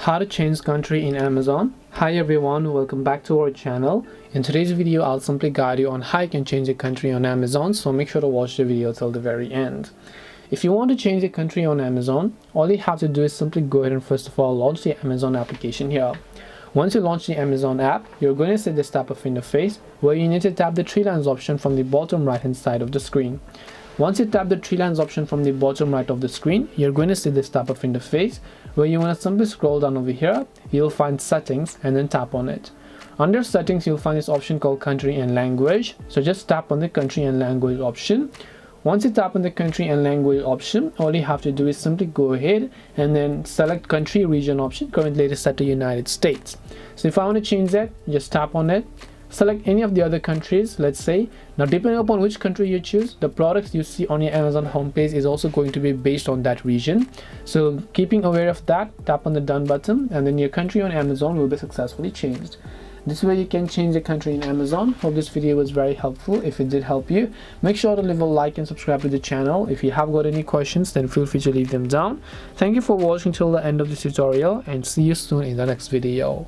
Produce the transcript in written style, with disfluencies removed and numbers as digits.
How to change country in Amazon. Hi everyone, welcome back to our channel. In today's video I'll simply guide you on how you can change a country on Amazon, so make sure to watch the video till the very end. If you want to change a country on Amazon, all you have to do is simply go ahead and first of all launch the Amazon application here. Once you launch the Amazon app, you're going to see this type of interface where you need to tap the three lines option from the bottom right hand side of the screen. Once you tap the three lines option from the bottom right of the screen, you're going to see this type of interface where you want to simply scroll down over here. You'll find settings and then tap on it. Under settings, you'll find this option called country and language. So just tap on the country and language option. Once you tap on the country and language option, all you have to do is simply go ahead and then select country region option. Currently it is set to United States. So if I want to change that, just tap on it. Select any of the other countries, let's say. Now depending upon which country you choose, the products you see on your Amazon homepage is also going to be based on that region. So keeping aware of that, tap on the done button and then your country on Amazon will be successfully changed. This way you can change the country in Amazon. Hope this video was very helpful. If it did help you, make sure to leave a like and subscribe to the channel. If you have got any questions, then feel free to leave them down. Thank you for watching till the end of this tutorial and see you soon in the next video.